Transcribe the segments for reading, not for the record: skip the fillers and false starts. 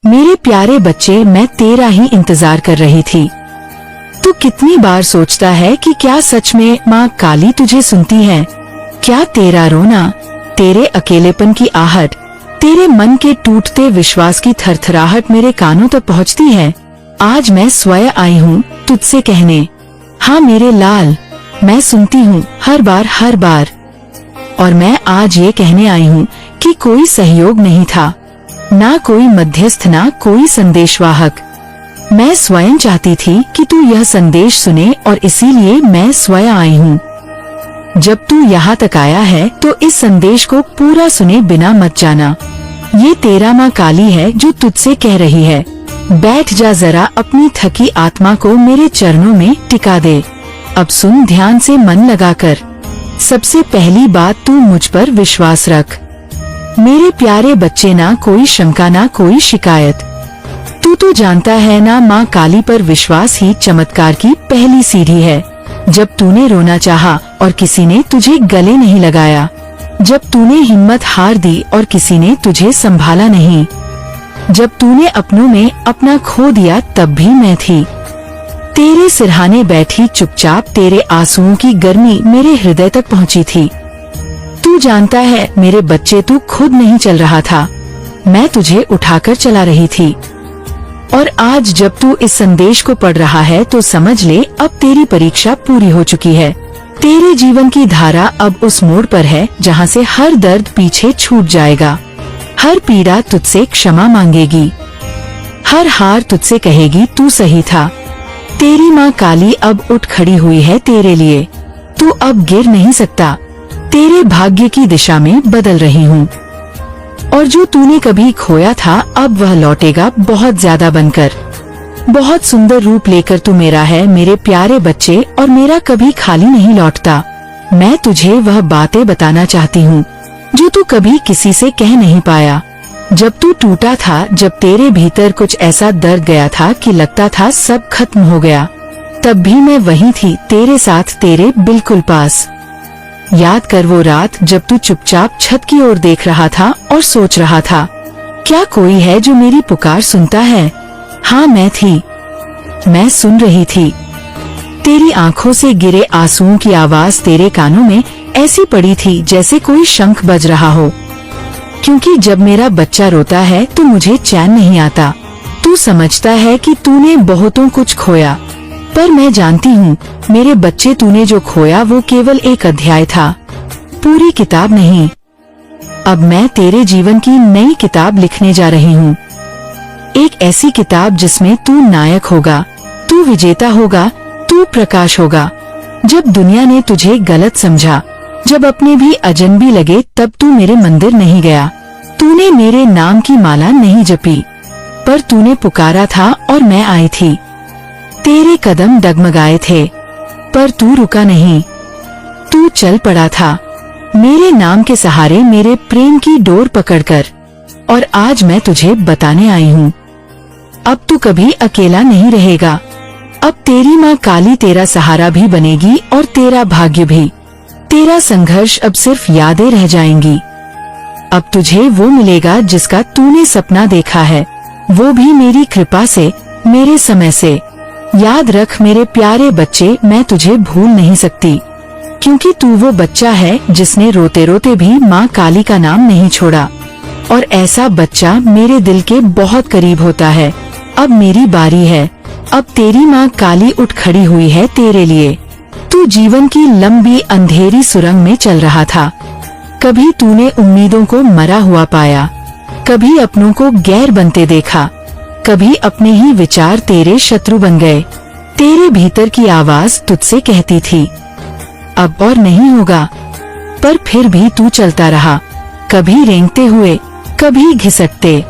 मेरे प्यारे बच्चे, मैं तेरा ही इंतजार कर रही थी। तू कितनी बार सोचता है कि क्या सच में माँ काली तुझे सुनती है? क्या तेरा रोना, तेरे अकेलेपन की आहट, तेरे मन के टूटते विश्वास की थरथराहट मेरे कानों तक पहुँचती है? आज मैं स्वयं आई हूँ तुझसे कहने, हाँ मेरे लाल, मैं सुनती हूँ हर बार। और मैं आज ये कहने आई हूँ कि कोई सहयोग नहीं था, ना कोई मध्यस्थ, ना कोई संदेशवाहक। मैं स्वयं चाहती थी कि तू यह संदेश सुने और इसीलिए मैं स्वयं आई हूँ। जब तू यहाँ तक आया है तो इस संदेश को पूरा सुने बिना मत जाना। ये तेरा माँ काली है जो तुझसे कह रही है, बैठ जा जरा, अपनी थकी आत्मा को मेरे चरणों में टिका दे। अब सुन ध्यान से मन लगाकर। सबसे पहली बात, तू मुझ पर विश्वास रख। मेरे प्यारे बच्चे, ना कोई शंका, ना कोई शिकायत। तू तो जानता है ना, माँ काली पर विश्वास ही चमत्कार की पहली सीढ़ी है। जब तूने रोना चाहा और किसी ने तुझे गले नहीं लगाया, जब तूने हिम्मत हार दी और किसी ने तुझे संभाला नहीं, जब तूने अपनों में अपना खो दिया, तब भी मैं थी तेरे सिरहाने बैठी चुपचाप। तेरे आंसुओं की गर्मी मेरे हृदय तक पहुंची थी। तू जानता है मेरे बच्चे, तू खुद नहीं चल रहा था, मैं तुझे उठाकर चला रही थी। और आज जब तू इस संदेश को पढ़ रहा है तो समझ ले, अब तेरी परीक्षा पूरी हो चुकी है। तेरे जीवन की धारा अब उस मोड़ पर है जहाँ से हर दर्द पीछे छूट जाएगा, हर पीड़ा तुझसे क्षमा मांगेगी, हर हार तुझसे कहेगी तू सही था। तेरी माँ काली अब उठ खड़ी हुई है तेरे लिए। तू अब गिर नहीं सकता, तेरे भाग्य की दिशा में बदल रही हूँ। और जो तूने कभी खोया था, अब वह लौटेगा बहुत ज्यादा बनकर, बहुत सुंदर रूप लेकर। तू मेरा है मेरे प्यारे बच्चे, और मेरा कभी खाली नहीं लौटता। मैं तुझे वह बातें बताना चाहती हूँ जो तू कभी किसी से कह नहीं पाया। जब तू टूटा था, जब तेरे भीतर कुछ ऐसा दर्द गया था कि लगता था सब खत्म हो गया, तब भी मैं वहीं थी तेरे साथ, तेरे बिल्कुल पास। याद कर वो रात जब तू चुपचाप छत की ओर देख रहा था और सोच रहा था, क्या कोई है जो मेरी पुकार सुनता है? हाँ मैं थी, मैं सुन रही थी। तेरी आंखों से गिरे आंसुओं की आवाज तेरे कानों में ऐसी पड़ी थी जैसे कोई शंख बज रहा हो। क्योंकि जब मेरा बच्चा रोता है तो मुझे चैन नहीं आता। तू समझता है कि तूने बहुतों कुछ खोया, पर मैं जानती हूँ मेरे बच्चे, तूने जो खोया वो केवल एक अध्याय था, पूरी किताब नहीं। अब मैं तेरे जीवन की नई किताब लिखने जा रही हूँ, एक ऐसी किताब जिसमें तू नायक होगा, तू विजेता होगा, तू प्रकाश होगा। जब दुनिया ने तुझे गलत समझा, जब अपने भी अजनबी लगे, तब तू मेरे मंदिर नहीं गया, तूने मेरे नाम की माला नहीं जपी, पर तूने पुकारा था और मैं आई थी। तेरे कदम डगमगाए थे, पर तू रुका नहीं, तू चल पड़ा था मेरे नाम के सहारे, मेरे प्रेम की डोर पकड़कर। और आज मैं तुझे बताने आई हूँ, अब तू कभी अकेला नहीं रहेगा। अब तेरी माँ काली तेरा सहारा भी बनेगी और तेरा भाग्य भी। तेरा संघर्ष अब सिर्फ यादें रह जाएंगी। अब तुझे वो मिलेगा जिसका तूने सपना देखा है, वो भी मेरी कृपा से, मेरे समय से। याद रख मेरे प्यारे बच्चे, मैं तुझे भूल नहीं सकती, क्योंकि तू वो बच्चा है जिसने रोते रोते भी माँ काली का नाम नहीं छोड़ा। और ऐसा बच्चा मेरे दिल के बहुत करीब होता है। अब मेरी बारी है, अब तेरी माँ काली उठ खड़ी हुई है तेरे लिए। तू जीवन की लंबी अंधेरी सुरंग में चल रहा था। कभी तूने उम्मीदों को मरा हुआ पाया, कभी अपनों को गैर बनते देखा, कभी अपने ही विचार तेरे शत्रु बन गए। तेरे भीतर की आवाज तुझसे कहती थी, अब और नहीं होगा, पर फिर भी तू चलता रहा, कभी रेंगते हुए, कभी घिसटते।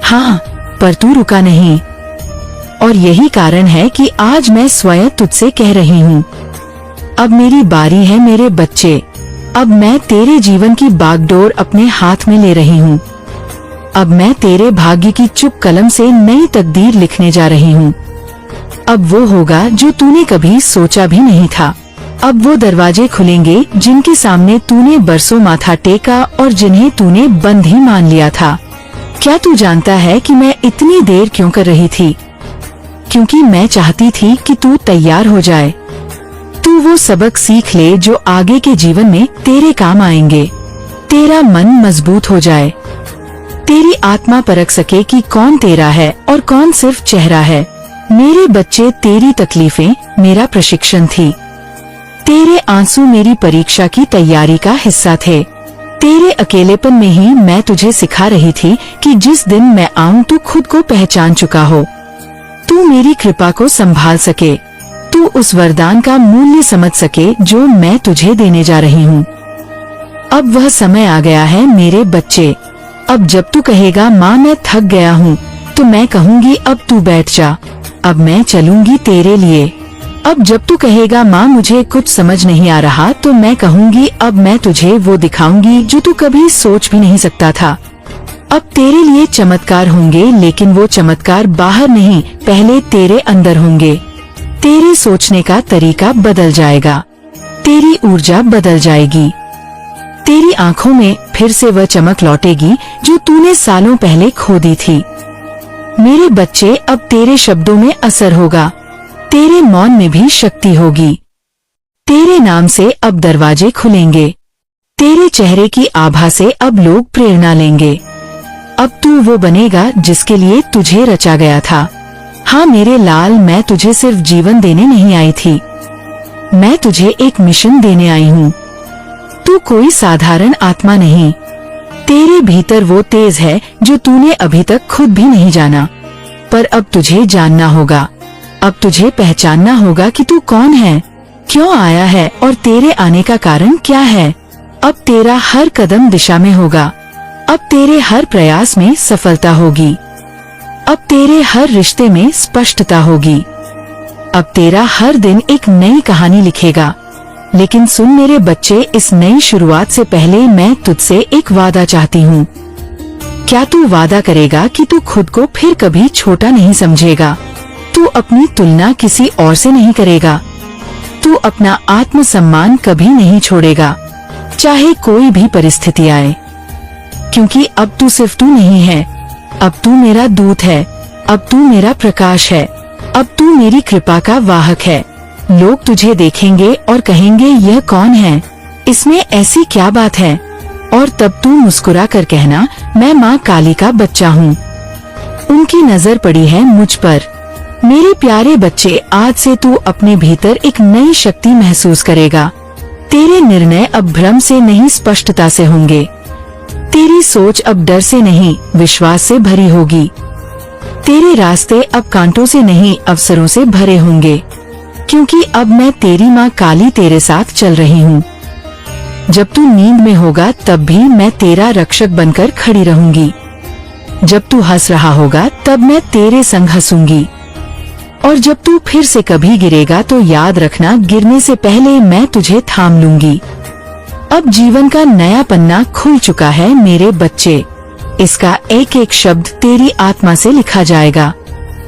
हाँ, पर तू रुका नहीं। और यही कारण है कि आज मैं स्वयं तुझसे कह रही हूँ, अब मेरी बारी है मेरे बच्चे। अब मैं तेरे जीवन की बागडोर अपने हाथ में ले रही हूँ। अब मैं तेरे भाग्य की चुप कलम से नई तकदीर लिखने जा रही हूँ। अब वो होगा जो तूने कभी सोचा भी नहीं था। अब वो दरवाजे खुलेंगे जिनके सामने तूने बरसों माथा टेका और जिन्हें तूने बंद ही मान लिया था। क्या तू जानता है कि मैं इतनी देर क्यों कर रही थी? क्योंकि मैं चाहती थी कि तू तैयार हो जाए, तू वो सबक सीख ले जो आगे के जीवन में तेरे काम आएंगे, तेरा मन मजबूत हो जाए, तेरी आत्मा परख सके कि कौन तेरा है और कौन सिर्फ चेहरा है। मेरे बच्चे, तेरी तकलीफें मेरा प्रशिक्षण थी, तेरे आंसू मेरी परीक्षा की तैयारी का हिस्सा थे। तेरे अकेलेपन में ही मैं तुझे सिखा रही थी कि जिस दिन मैं आऊं तू खुद को पहचान चुका हो, तू मेरी कृपा को संभाल सके, तू उस वरदान का मूल्य समझ सके जो मैं तुझे देने जा रही हूँ। अब वह समय आ गया है मेरे बच्चे। अब जब तू कहेगा माँ मैं थक गया हूँ, तो मैं कहूँगी अब तू बैठ जा, अब मैं चलूंगी तेरे लिए। अब जब तू कहेगा माँ मुझे कुछ समझ नहीं आ रहा, तो मैं कहूँगी अब मैं तुझे वो दिखाऊंगी जो तू कभी सोच भी नहीं सकता था। अब तेरे लिए चमत्कार होंगे, लेकिन वो चमत्कार बाहर नहीं, पहले तेरे अंदर होंगे। तेरे सोचने का तरीका बदल जाएगा, तेरी ऊर्जा बदल जाएगी, तेरी आंखों में फिर से वह चमक लौटेगी जो तूने सालों पहले खो दी थी। मेरे बच्चे, अब तेरे शब्दों में असर होगा, तेरे मौन में भी शक्ति होगी, तेरे नाम से अब दरवाजे खुलेंगे, तेरे चेहरे की आभा से अब लोग प्रेरणा लेंगे। अब तू वो बनेगा जिसके लिए तुझे रचा गया था। हाँ मेरे लाल, मैं तुझे सिर्फ जीवन देने नहीं आई थी, मैं तुझे एक मिशन देने आई हूँ। तू कोई साधारण आत्मा नहीं, तेरे भीतर वो तेज है जो तूने अभी तक खुद भी नहीं जाना। पर अब तुझे जानना होगा, अब तुझे पहचानना होगा कि तू कौन है, क्यों आया है और तेरे आने का कारण क्या है। अब तेरा हर कदम दिशा में होगा, अब तेरे हर प्रयास में सफलता होगी, अब तेरे हर रिश्ते में स्पष्टता होगी, अब तेरा हर दिन एक नई कहानी लिखेगा। लेकिन सुन मेरे बच्चे, इस नई शुरुआत से पहले मैं तुझसे एक वादा चाहती हूँ। क्या तू वादा करेगा कि तू खुद को फिर कभी छोटा नहीं समझेगा, तू अपनी तुलना किसी और से नहीं करेगा, तू अपना आत्मसम्मान कभी नहीं छोड़ेगा, चाहे कोई भी परिस्थिति आए। क्योंकि अब तू सिर्फ तू नहीं है, अब तू मेरा दूत है, अब तू मेरा प्रकाश है, अब तू मेरी कृपा का वाहक है। लोग तुझे देखेंगे और कहेंगे यह कौन है, इसमें ऐसी क्या बात है, और तब तू मुस्कुरा कर कहना मैं माँ काली का बच्चा हूँ। उनकी नजर पड़ी है मुझ पर। मेरे प्यारे बच्चे, आज से तू अपने भीतर एक नई शक्ति महसूस करेगा। तेरे निर्णय अब भ्रम से नहीं, स्पष्टता से होंगे। तेरी सोच अब डर से नहीं, विश्वास से भरी होगी। तेरे रास्ते अब कांटों से नहीं, अवसरों से भरे होंगे। क्योंकि अब मैं तेरी माँ काली तेरे साथ चल रही हूँ। जब तू नींद में होगा तब भी मैं तेरा रक्षक बनकर खड़ी रहूंगी। जब तू हंस रहा होगा तब मैं तेरे संग हंसूंगी। और जब तू फिर से कभी गिरेगा तो याद रखना, गिरने से पहले मैं तुझे थाम लूंगी। अब जीवन का नया पन्ना खुल चुका है मेरे बच्चे। इसका एक एक शब्द तेरी आत्मा से लिखा जाएगा।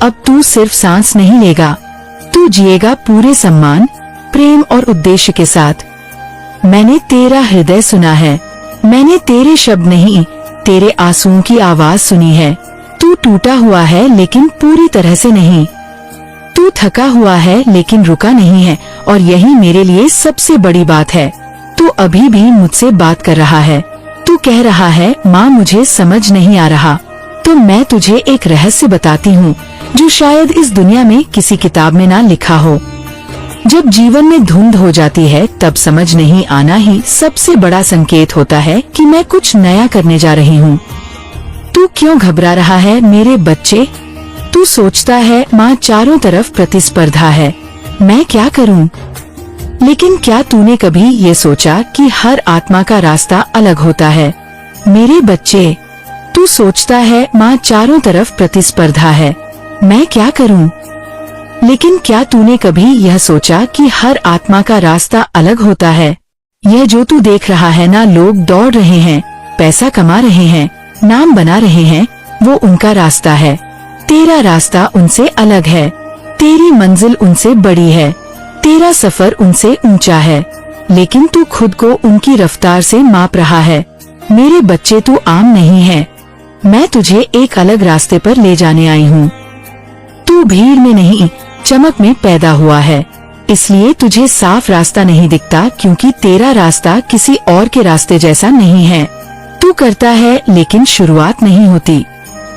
अब तू सिर्फ सांस नहीं लेगा, तू जिएगा पूरे सम्मान, प्रेम और उद्देश्य के साथ। मैंने तेरा हृदय सुना है, मैंने तेरे शब्द नहीं, तेरे आंसुओं की आवाज सुनी है। तू टूटा हुआ है लेकिन पूरी तरह से नहीं, तू थका हुआ है लेकिन रुका नहीं है। और यही मेरे लिए सबसे बड़ी बात है, तू अभी भी मुझसे बात कर रहा है। तू कह रहा है माँ मुझे समझ नहीं आ रहा, तो मैं तुझे एक रहस्य बताती हूँ जो शायद इस दुनिया में किसी किताब में ना लिखा हो। जब जीवन में धुंध हो जाती है तब समझ नहीं आना ही सबसे बड़ा संकेत होता है कि मैं कुछ नया करने जा रही हूँ। तू क्यों घबरा रहा है मेरे बच्चे? तू सोचता है माँ चारों तरफ प्रतिस्पर्धा है, मैं क्या करूँ? लेकिन क्या तूने कभी ये सोचा कि हर आत्मा का रास्ता अलग होता है? मेरे बच्चे, तू सोचता है माँ चारों तरफ प्रतिस्पर्धा है, मैं क्या करूं? लेकिन क्या तूने कभी यह सोचा कि हर आत्मा का रास्ता अलग होता है? यह जो तू देख रहा है ना, लोग दौड़ रहे हैं, पैसा कमा रहे हैं, नाम बना रहे हैं, वो उनका रास्ता है। तेरा रास्ता उनसे अलग है, तेरी मंजिल उनसे बड़ी है, तेरा सफर उनसे ऊंचा है, लेकिन तू खुद को उनकी रफ्तार से माप रहा है। मेरे बच्चे, तू आम नहीं है, मैं तुझे एक अलग रास्ते पर ले जाने आई हूँ। तू भीड़ में नहीं, चमक में पैदा हुआ है, इसलिए तुझे साफ रास्ता नहीं दिखता, क्योंकि तेरा रास्ता किसी और के रास्ते जैसा नहीं है। तू करता है लेकिन शुरुआत नहीं होती।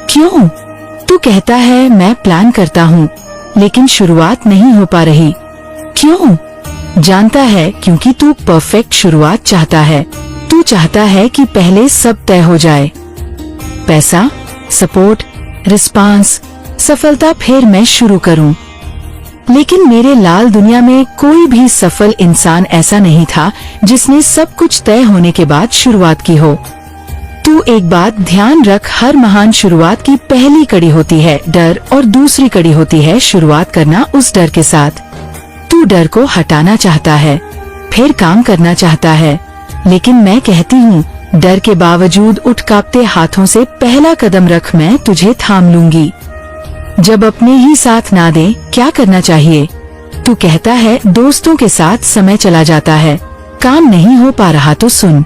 क्यों? तू कहता है मैं प्लान करता हूँ, लेकिन शुरुआत नहीं हो पा रही। क्यों? जानता है, क्योंकि तू परफेक्ट शुरुआत चाहता है। तू चाहता है कि पहले सब तय हो जाए, पैसा, सपोर्ट, रिस्पांस, सफलता, फिर मैं शुरू करूं। लेकिन मेरे लाल, दुनिया में कोई भी सफल इंसान ऐसा नहीं था जिसने सब कुछ तय होने के बाद शुरुआत की हो। तू एक बात ध्यान रख, हर महान शुरुआत की पहली कड़ी होती है डर, और दूसरी कड़ी होती है शुरुआत करना उस डर के साथ। तू डर को हटाना चाहता है, फिर काम करना चाहता है, लेकिन मैं कहती हूँ डर के बावजूद उठ कांपते हाथों से पहला कदम रख, मैं तुझे थाम लूंगी। जब अपने ही साथ ना दे, क्या करना चाहिए? तू कहता है दोस्तों के साथ समय चला जाता है, काम नहीं हो पा रहा तो सुन।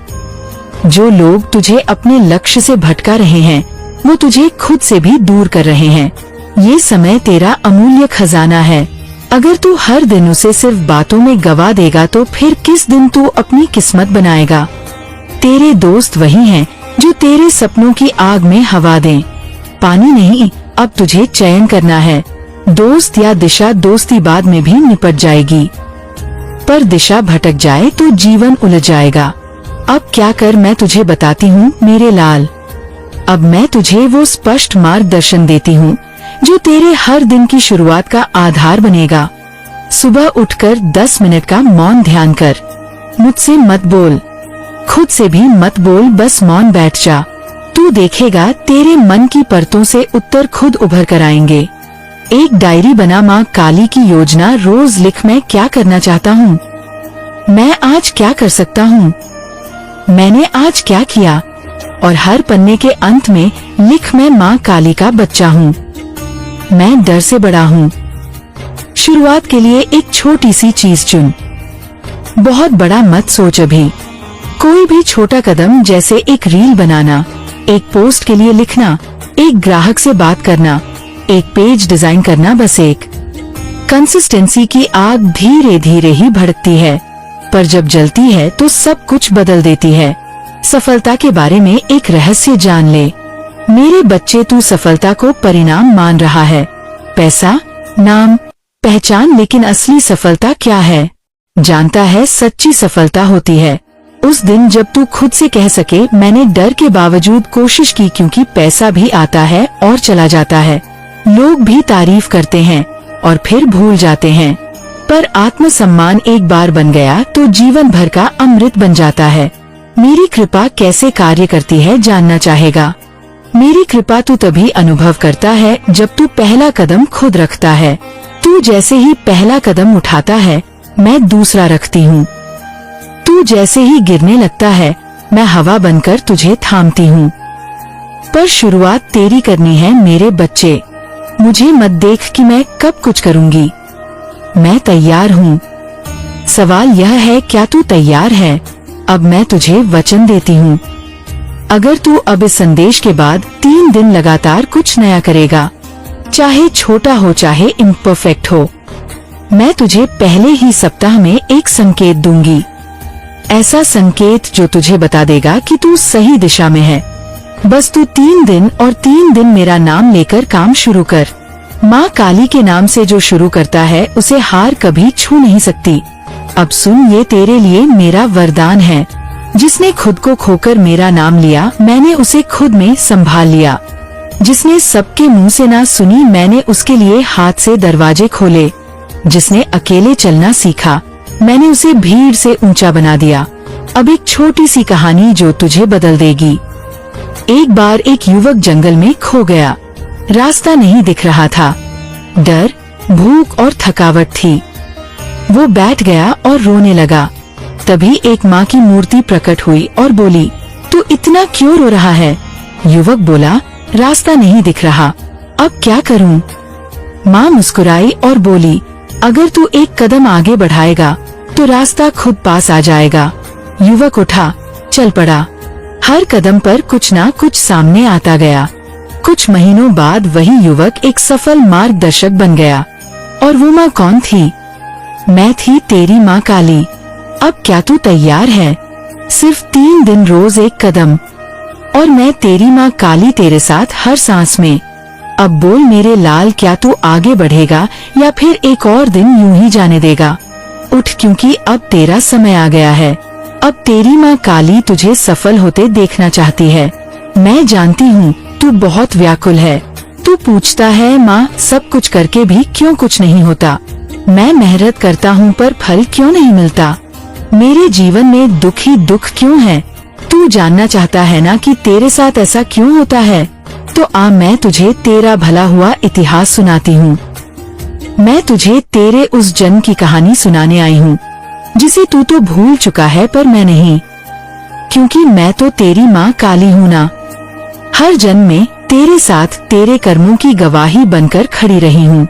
जो लोग तुझे अपने लक्ष्य से भटका रहे हैं, वो तुझे खुद से भी दूर कर रहे हैं। ये समय तेरा अमूल्य खजाना है। अगर तू हर दिन उसे सिर्फ बातों में गवा देगा तो फिर किस दिन तू अपनी किस्मत बनाएगा? तेरे दोस्त वही हैं जो तेरे सपनों की आग में हवा दें, पानी नहीं। अब तुझे चयन करना है, दोस्त या दिशा। दोस्ती बाद में भी निपट जाएगी, पर दिशा भटक जाए तो जीवन उलझ जाएगा। अब क्या कर, मैं तुझे बताती हूँ मेरे लाल। अब मैं तुझे वो स्पष्ट मार्गदर्शन देती हूँ जो तेरे हर दिन की शुरुआत का आधार बनेगा। सुबह उठकर 10 मिनट का मौन ध्यान कर। मुझसे मत बोल, खुद से भी मत बोल, बस मौन बैठ जा। तू देखेगा तेरे मन की परतों से उत्तर खुद उभर कर आएंगे। एक डायरी बना, माँ काली की योजना रोज लिख, मैं क्या करना चाहता हूँ, मैं आज क्या कर सकता हूँ, मैंने आज क्या किया, और हर पन्ने के अंत में लिख, मैं माँ काली का बच्चा हूँ, मैं डर से बड़ा हूँ। शुरुआत के लिए एक छोटी सी चीज चुन, बहुत बड़ा मत सोच अभी। कोई भी छोटा कदम, जैसे एक रील बनाना, एक पोस्ट के लिए लिखना, एक ग्राहक से बात करना, एक पेज डिजाइन करना, बस एक। कंसिस्टेंसी की आग धीरे धीरे ही भड़कती है, पर जब जलती है तो सब कुछ बदल देती है। सफलता के बारे में एक रहस्य जान ले मेरे बच्चे, तू सफलता को परिणाम मान रहा है, पैसा, नाम, पहचान, लेकिन असली सफलता क्या है जानता है? सच्ची सफलता होती है उस दिन जब तू खुद से कह सके मैंने डर के बावजूद कोशिश की, क्योंकि पैसा भी आता है और चला जाता है, लोग भी तारीफ करते हैं और फिर भूल जाते हैं, पर आत्मसम्मान एक बार बन गया तो जीवन भर का अमृत बन जाता है। मेरी कृपा कैसे कार्य करती है जानना चाहेगा? मेरी कृपा तू तभी अनुभव करता है जब तू पहला कदम खुद रखता है। तू जैसे ही पहला कदम उठाता है, मैं दूसरा रखती हूँ। तू जैसे ही गिरने लगता है, मैं हवा बनकर तुझे थामती हूँ। पर शुरुआत तेरी करनी है मेरे बच्चे। मुझे मत देख कि मैं कब कुछ करूँगी, मैं तैयार हूँ। सवाल यह है, क्या तू तैयार है? अब मैं तुझे वचन देती हूँ, अगर तू अब इस संदेश के बाद 3 दिन लगातार कुछ नया करेगा, चाहे छोटा हो चाहे इम्परफेक्ट हो, मैं तुझे पहले ही सप्ताह में एक संकेत दूंगी। ऐसा संकेत जो तुझे बता देगा कि तू सही दिशा में है। बस तू 3 दिन और 3 दिन मेरा नाम लेकर काम शुरू कर। माँ काली के नाम से जो शुरू करता है उसे हार कभी छू नहीं सकती। अब सुन, ये तेरे लिए मेरा वरदान है। जिसने खुद को खोकर मेरा नाम लिया, मैंने उसे खुद में संभाल लिया। जिसने सबके मुंह से ना सुनी, मैंने उसके लिए हाथ से दरवाजे खोले। जिसने अकेले चलना सीखा, मैंने उसे भीड़ से ऊंचा बना दिया। अब एक छोटी सी कहानी जो तुझे बदल देगी। एक बार एक युवक जंगल में खो गया। रास्ता नहीं दिख रहा था, डर, भूख और थकावट थी। वो बैठ गया और रोने लगा। तभी एक माँ की मूर्ति प्रकट हुई और बोली, तू इतना क्यों रो रहा है? युवक बोला, रास्ता नहीं दिख रहा, अब क्या करूं? माँ मुस्कुराई और बोली, अगर तू एक कदम आगे बढ़ाएगा तो रास्ता खुद पास आ जाएगा। युवक उठा, चल पड़ा। हर कदम पर कुछ ना कुछ सामने आता गया। कुछ महीनों बाद वही युवक एक सफल मार्गदर्शक बन गया। और वो माँ कौन थी? मैं थी तेरी माँ काली। अब क्या तू तैयार है? सिर्फ 3 दिन, रोज एक कदम, और मैं तेरी माँ काली तेरे साथ हर सांस में। अब बोल मेरे लाल, क्या तू आगे बढ़ेगा या फिर एक और दिन यूं ही जाने देगा? उठ, क्योंकि अब तेरा समय आ गया है। अब तेरी माँ काली तुझे सफल होते देखना चाहती है। मैं जानती हूँ तू बहुत व्याकुल है। तू पूछता है माँ, सब कुछ करके भी क्यों कुछ नहीं होता? मैं मेहनत करता हूँ पर फल क्यों नहीं मिलता? मेरे जीवन में दुख ही दुख क्यों है? तू जानना चाहता है ना कि तेरे साथ ऐसा क्यों होता है? तो आ, मैं तुझे तेरा भला हुआ इतिहास सुनाती हूँ। मैं तुझे तेरे उस जन्म की कहानी सुनाने आई हूँ जिसे तू तो भूल चुका है, पर मैं नहीं, क्योंकि मैं तो तेरी माँ काली हूँ ना। हर जन्म में तेरे साथ तेरे कर्मों की गवाही बनकर खड़ी रही हूँ।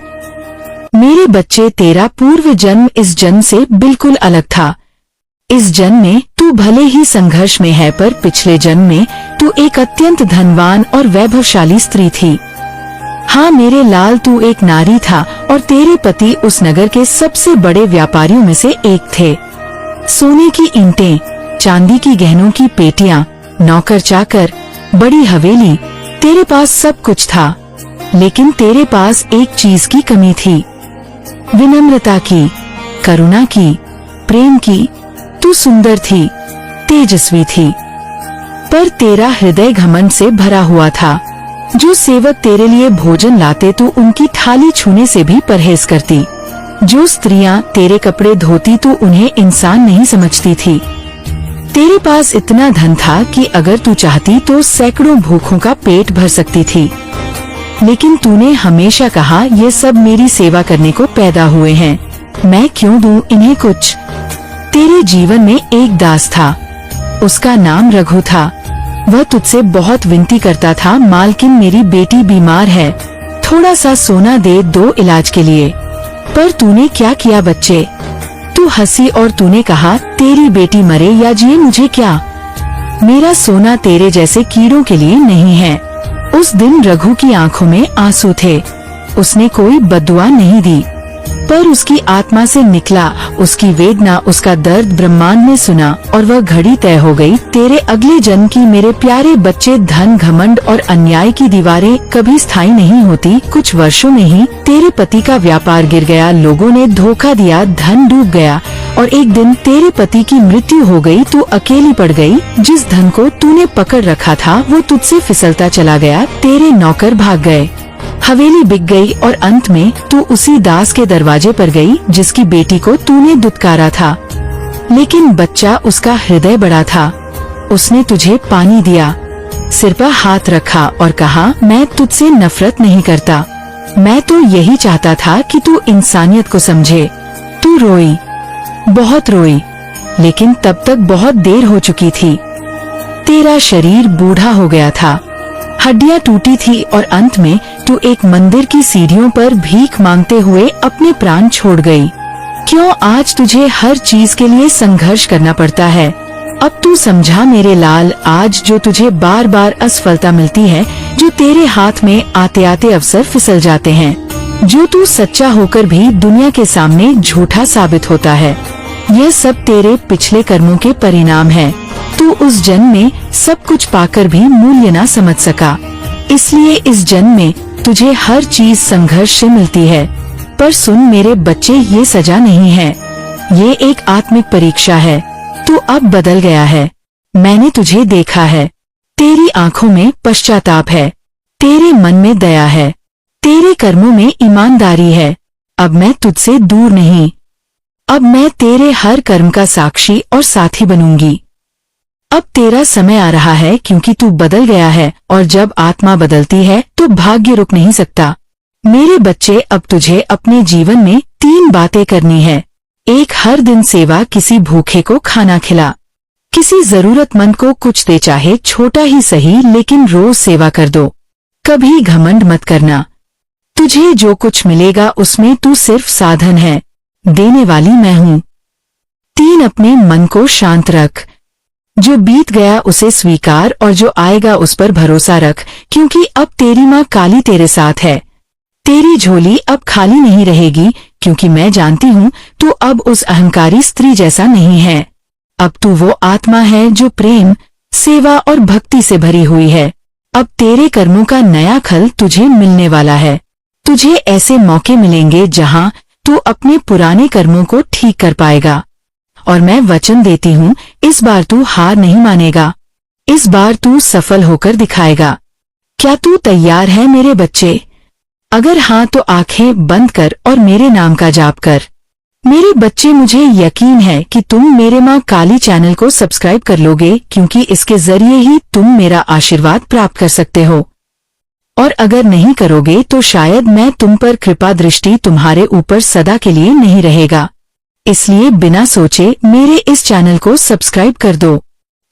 मेरे बच्चे, तेरा पूर्व जन्म इस जन्म से बिल्कुल अलग था। इस जन्म में तू भले ही संघर्ष में है, पर पिछले जन्म में तू एक अत्यंत धनवान और वैभवशाली स्त्री थी। हाँ मेरे लाल, तू एक नारी था और तेरे पति उस नगर के सबसे बड़े व्यापारियों में से एक थे। सोने की ईंटें, चांदी की गहनों की पेटियां, नौकर चाकर, बड़ी हवेली, तेरे पास सब कुछ था। लेकिन तेरे पास एक चीज की कमी थी, विनम्रता की, करुणा की, प्रेम की। तू सुंदर थी, तेजस्वी थी, पर तेरा हृदय घमंड से भरा हुआ था। जो सेवक तेरे लिए भोजन लाते तू उनकी थाली छूने से भी परहेज करती। जो स्त्रियां तेरे कपड़े धोती तू उन्हें इंसान नहीं समझती थी। तेरे पास इतना धन था कि अगर तू चाहती तो सैकड़ों भूखों का पेट भर सकती थी। लेकिन तूने हमेशा कहा, ये सब मेरी सेवा करने को पैदा हुए हैं, मैं क्यों दूं इन्हें कुछ? तेरे जीवन में एक दास था, उसका नाम रघु था। वह तुझसे बहुत विनती करता था, मालकिन मेरी बेटी बीमार है, थोड़ा सा सोना दे दो इलाज के लिए। पर तूने क्या किया बच्चे? तू हंसी और तूने कहा, तेरी बेटी मरे या जिए मुझे क्या, मेरा सोना तेरे जैसे कीड़ों के लिए नहीं है। उस दिन रघु की आंखों में आंसू थे। उसने कोई बद्दुआ नहीं दी, पर उसकी आत्मा से निकला उसकी वेदना, उसका दर्द ब्रह्मांड ने सुना और वह घड़ी तय हो गई तेरे अगले जन्म की। मेरे प्यारे बच्चे, धन, घमंड और अन्याय की दीवारें कभी स्थायी नहीं होती। कुछ वर्षों में ही तेरे पति का व्यापार गिर गया, लोगों ने धोखा दिया, धन डूब गया और एक दिन तेरे पति की मृत्यु हो गई। तू अकेली पड़ गई। जिस धन को तूने पकड़ रखा था वो तुझसे फिसलता चला गया। तेरे नौकर भाग गए, हवेली बिक गई और अंत में तू उसी दास के दरवाजे पर गई जिसकी बेटी को तूने दुत्कारा था। लेकिन बच्चा, उसका हृदय बड़ा था। उसने तुझे पानी दिया, सिर पर हाथ रखा और कहा, मैं तुझसे नफरत नहीं करता, मैं तो यही चाहता था कि तू इंसानियत को समझे। तू रोई, बहुत रोई, लेकिन तब तक बहुत देर हो चुकी थी। तेरा शरीर बूढ़ा हो गया था, हड्डियां टूटी थी और अंत में तू एक मंदिर की सीढ़ियों पर भीख मांगते हुए अपने प्राण छोड़ गई। क्यों आज तुझे हर चीज के लिए संघर्ष करना पड़ता है? अब तू समझा मेरे लाल, आज जो तुझे बार बार असफलता मिलती है, जो तेरे हाथ में आते आते अवसर फिसल जाते हैं, जो तू सच्चा होकर भी दुनिया के सामने झूठा साबित होता है, यह सब तेरे पिछले कर्मों के परिणाम है। तू उस जन्म में सब कुछ पाकर भी मूल्य न समझ सका, इसलिए इस जन्म में तुझे हर चीज संघर्ष से मिलती है। पर सुन मेरे बच्चे, ये सजा नहीं है, ये एक आत्मिक परीक्षा है। तू अब बदल गया है, मैंने तुझे देखा है। तेरी आंखों में पश्चाताप है, तेरे मन में दया है, तेरे कर्मों में ईमानदारी है। अब मैं तुझसे दूर नहीं, अब मैं तेरे हर कर्म का साक्षी और साथी बनूंगी। अब तेरा समय आ रहा है, क्योंकि तू बदल गया है और जब आत्मा बदलती है तो भाग्य रुक नहीं सकता। मेरे बच्चे, अब तुझे अपने जीवन में 3 बातें करनी है। 1, हर दिन सेवा, किसी भूखे को खाना खिला, किसी जरूरतमंद को कुछ दे, चाहे छोटा ही सही, लेकिन रोज सेवा कर दो। कभी घमंड मत करना, तुझे जो कुछ मिलेगा उसमें तू सिर्फ साधन है, देने वाली मैं हूँ। 3, अपने मन को शांत रख, जो बीत गया उसे स्वीकार और जो आएगा उस पर भरोसा रख, क्योंकि अब तेरी माँ काली तेरे साथ है। तेरी झोली अब खाली नहीं रहेगी, क्योंकि मैं जानती हूँ तू अब उस अहंकारी स्त्री जैसा नहीं है। अब तू वो आत्मा है जो प्रेम, सेवा और भक्ति से भरी हुई है। अब तेरे कर्मों का नया फल तुझे मिलने वाला है। तुझे ऐसे मौके मिलेंगे जहां तू अपने पुराने कर्मों को ठीक कर पाएगा। और मैं वचन देती हूँ, इस बार तू हार नहीं मानेगा। इस बार तू सफल होकर दिखाएगा। क्या तू तैयार है मेरे बच्चे? अगर हाँ तो आंखें बंद कर और मेरे नाम का जाप कर। मेरे बच्चे, मुझे यकीन है कि तुम मेरे माँ काली चैनल को सब्सक्राइब कर लोगे, क्योंकि इसके जरिए ही तुम मेरा आशीर्वाद प्राप्त कर सकते हो। और अगर नहीं करोगे तो शायद मैं तुम पर कृपा दृष्टि तुम्हारे ऊपर सदा के लिए नहीं रहेगा। इसलिए बिना सोचे मेरे इस चैनल को सब्सक्राइब कर दो।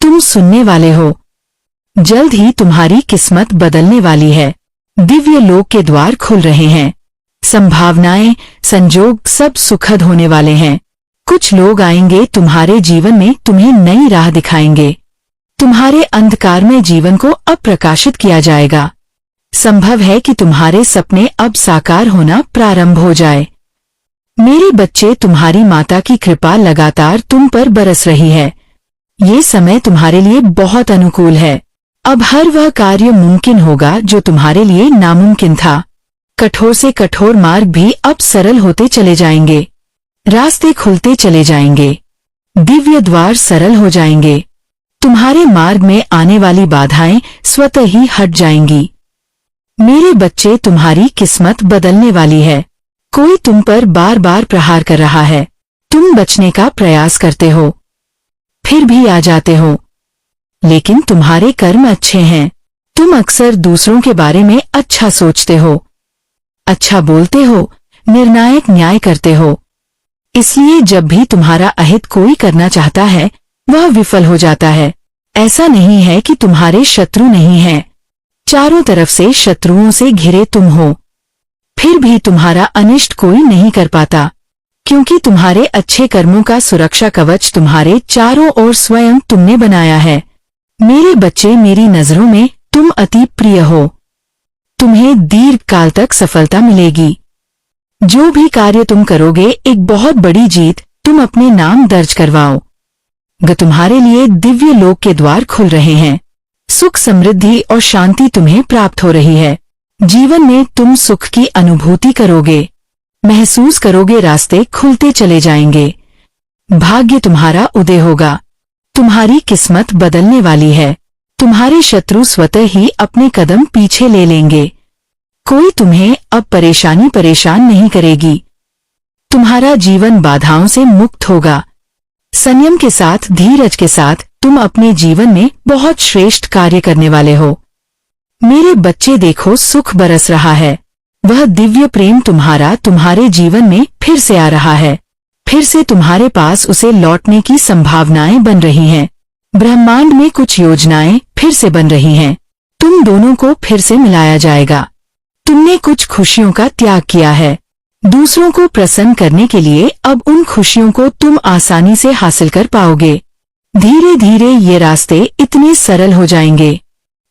तुम सुनने वाले हो, जल्द ही तुम्हारी किस्मत बदलने वाली है। दिव्य लोक के द्वार खुल रहे हैं। संभावनाएं, संजोग सब सुखद होने वाले हैं। कुछ लोग आएंगे तुम्हारे जीवन में, तुम्हें नई राह दिखाएंगे। तुम्हारे अंधकारमय जीवन को अब प्रकाशित किया जाएगा। संभव है कि तुम्हारे सपने अब साकार होना प्रारंभ हो जाए। मेरे बच्चे, तुम्हारी माता की कृपा लगातार तुम पर बरस रही है। ये समय तुम्हारे लिए बहुत अनुकूल है। अब हर वह कार्य मुमकिन होगा जो तुम्हारे लिए नामुमकिन था। कठोर से कठोर मार्ग भी अब सरल होते चले जाएंगे। रास्ते खुलते चले जाएंगे। दिव्य द्वार सरल हो जाएंगे। तुम्हारे मार्ग में आने वाली बाधाएं स्वतः ही हट जाएंगी। मेरे बच्चे, तुम्हारी किस्मत बदलने वाली है। कोई तुम पर बार बार प्रहार कर रहा है। तुम बचने का प्रयास करते हो, फिर भी आ जाते हो। लेकिन तुम्हारे कर्म अच्छे हैं। तुम अक्सर दूसरों के बारे में अच्छा सोचते हो, अच्छा बोलते हो, निर्णायक न्याय करते हो। इसलिए जब भी तुम्हारा अहित कोई करना चाहता है, वह विफल हो जाता है। ऐसा नहीं है कि तुम्हारे शत्रु नहीं हैं। चारों तरफ से शत्रुओं से घिरे तुम हो, फिर भी तुम्हारा अनिष्ट कोई नहीं कर पाता, क्योंकि तुम्हारे अच्छे कर्मों का सुरक्षा कवच तुम्हारे चारों ओर स्वयं तुमने बनाया है। मेरे बच्चे, मेरी नजरों में तुम अति प्रिय हो। तुम्हें दीर्घ काल तक सफलता मिलेगी। जो भी कार्य तुम करोगे, एक बहुत बड़ी जीत तुम अपने नाम दर्ज करवाओ। तुम्हारे लिए दिव्य लोक के द्वार खुल रहे हैं। सुख, समृद्धि और शांति तुम्हें प्राप्त हो रही है। जीवन में तुम सुख की अनुभूति करोगे, महसूस करोगे। रास्ते खुलते चले जाएंगे। भाग्य तुम्हारा उदय होगा। तुम्हारी किस्मत बदलने वाली है। तुम्हारे शत्रु स्वतः ही अपने कदम पीछे ले लेंगे। कोई तुम्हें अब परेशान नहीं करेगी। तुम्हारा जीवन बाधाओं से मुक्त होगा। संयम के साथ, धीरज के साथ तुम अपने जीवन में बहुत श्रेष्ठ कार्य करने वाले हो। मेरे बच्चे, देखो, सुख बरस रहा है। वह दिव्य प्रेम तुम्हारे जीवन में फिर से आ रहा है। फिर से तुम्हारे पास उसे लौटने की संभावनाएं बन रही हैं। ब्रह्मांड में कुछ योजनाएं फिर से बन रही हैं। तुम दोनों को फिर से मिलाया जाएगा। तुमने कुछ खुशियों का त्याग किया है। दूसरों को प्रसन्न करने के लिए अब उन खुशियों को तुम आसानी से हासिल कर पाओगे। धीरे धीरे ये रास्ते इतने सरल हो जाएंगे।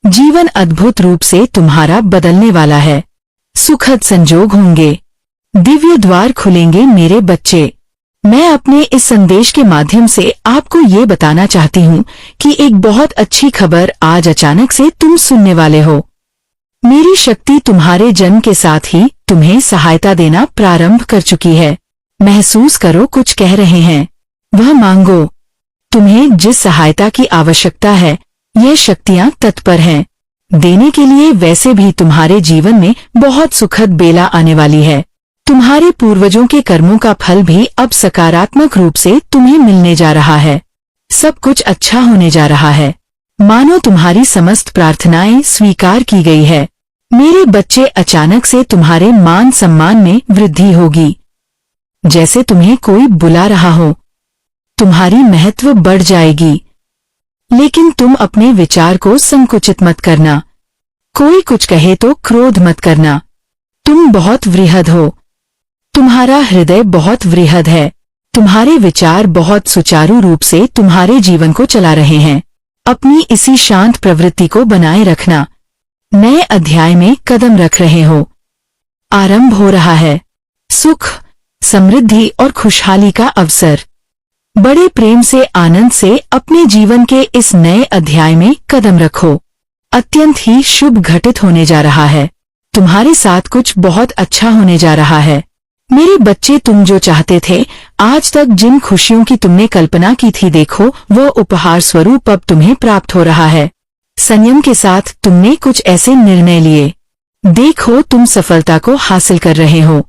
जीवन अद्भुत रूप से तुम्हारा बदलने वाला है। सुखद संजोग होंगे। दिव्य द्वार खुलेंगे। मेरे बच्चे, मैं अपने इस संदेश के माध्यम से आपको ये बताना चाहती हूँ कि एक बहुत अच्छी खबर आज अचानक से तुम सुनने वाले हो। मेरी शक्ति तुम्हारे जन्म के साथ ही तुम्हें सहायता देना प्रारंभ कर चुकी है। महसूस करो, कुछ कह रहे हैं, वह मांगो। तुम्हें जिस सहायता की आवश्यकता है, ये शक्तियाँ तत्पर हैं देने के लिए। वैसे भी तुम्हारे जीवन में बहुत सुखद बेला आने वाली है। तुम्हारे पूर्वजों के कर्मों का फल भी अब सकारात्मक रूप से तुम्हें मिलने जा रहा है। सब कुछ अच्छा होने जा रहा है। मानो तुम्हारी समस्त प्रार्थनाएं स्वीकार की गई है। मेरे बच्चे, अचानक से तुम्हारे मान सम्मान में वृद्धि होगी। जैसे तुम्हें कोई बुला रहा हो। तुम्हारी महत्व बढ़ जाएगी। लेकिन तुम अपने विचार को संकुचित मत करना। कोई कुछ कहे तो क्रोध मत करना। तुम बहुत वृहद हो। तुम्हारा हृदय बहुत वृहद है। तुम्हारे विचार बहुत सुचारू रूप से तुम्हारे जीवन को चला रहे हैं। अपनी इसी शांत प्रवृत्ति को बनाए रखना। नए अध्याय में कदम रख रहे हो। आरंभ हो रहा है सुख, समृद्धि और खुशहाली का अवसर। बड़े प्रेम से, आनंद से अपने जीवन के इस नए अध्याय में कदम रखो। अत्यंत ही शुभ घटित होने जा रहा है। तुम्हारे साथ कुछ बहुत अच्छा होने जा रहा है। मेरे बच्चे, तुम जो चाहते थे, आज तक जिन खुशियों की तुमने कल्पना की थी, देखो वो उपहार स्वरूप अब तुम्हें प्राप्त हो रहा है। संयम के साथ तुमने कुछ ऐसे निर्णय लिए, देखो तुम सफलता को हासिल कर रहे हो।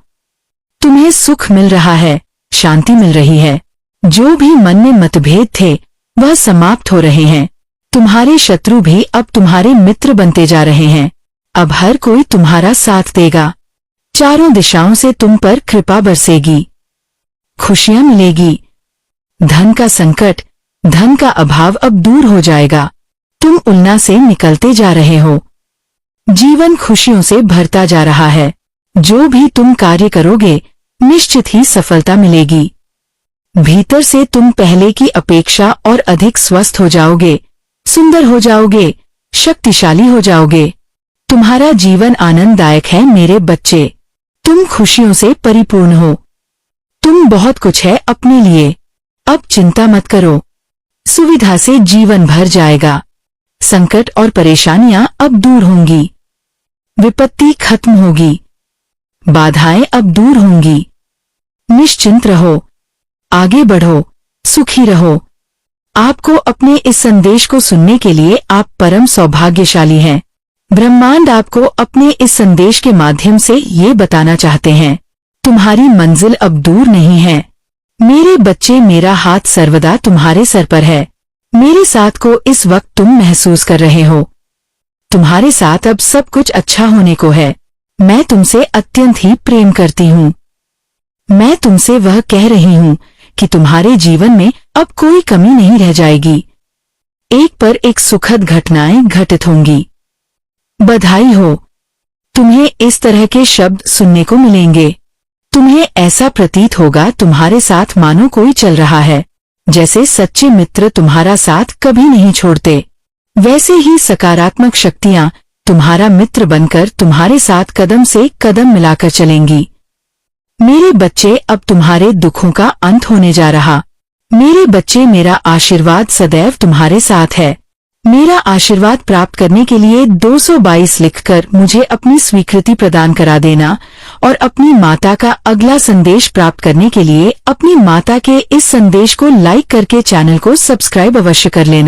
तुम्हें सुख मिल रहा है, शांति मिल रही है। जो भी मन में मतभेद थे वह समाप्त हो रहे हैं। तुम्हारे शत्रु भी अब तुम्हारे मित्र बनते जा रहे हैं। अब हर कोई तुम्हारा साथ देगा। चारों दिशाओं से तुम पर कृपा बरसेगी, खुशियां मिलेगी। धन का संकट, धन का अभाव अब दूर हो जाएगा। तुम उलझन से निकलते जा रहे हो। जीवन खुशियों से भरता जा रहा है। जो भी तुम कार्य करोगे निश्चित ही सफलता मिलेगी। भीतर से तुम पहले की अपेक्षा और अधिक स्वस्थ हो जाओगे, सुंदर हो जाओगे, शक्तिशाली हो जाओगे। तुम्हारा जीवन आनंददायक है मेरे बच्चे। तुम खुशियों से परिपूर्ण हो। तुम बहुत कुछ है अपने लिए। अब चिंता मत करो, सुविधा से जीवन भर जाएगा। संकट और परेशानियां अब दूर होंगी। विपत्ति खत्म होगी। बाधाएं अब दूर होंगी। निश्चिंत रहो, आगे बढ़ो, सुखी रहो। आपको अपने इस संदेश को सुनने के लिए आप परम सौभाग्यशाली हैं। ब्रह्मांड आपको अपने इस संदेश के माध्यम से ये बताना चाहते हैं, तुम्हारी मंजिल अब दूर नहीं है। मेरे बच्चे, मेरा हाथ सर्वदा तुम्हारे सर पर है। मेरे साथ को इस वक्त तुम महसूस कर रहे हो। तुम्हारे साथ अब सब कुछ अच्छा होने को है। मैं तुमसे अत्यंत ही प्रेम करती हूँ। मैं तुमसे वह कह रही हूँ कि तुम्हारे जीवन में अब कोई कमी नहीं रह जाएगी। एक पर एक सुखद घटनाएं घटित होंगी। बधाई हो, तुम्हें इस तरह के शब्द सुनने को मिलेंगे। तुम्हें ऐसा प्रतीत होगा तुम्हारे साथ मानो कोई चल रहा है। जैसे सच्चे मित्र तुम्हारा साथ कभी नहीं छोड़ते, वैसे ही सकारात्मक शक्तियां तुम्हारा मित्र बनकर तुम्हारे साथ कदम से कदम मिलाकर चलेंगी। मेरे बच्चे, अब तुम्हारे दुखों का अंत होने जा रहा। मेरे बच्चे, मेरा आशीर्वाद सदैव तुम्हारे साथ है। मेरा आशीर्वाद प्राप्त करने के लिए 222 लिखकर मुझे अपनी स्वीकृति प्रदान करा देना और अपनी माता का अगला संदेश प्राप्त करने के लिए अपनी माता के इस संदेश को लाइक करके चैनल को सब्सक्राइब अवश्य कर लेना।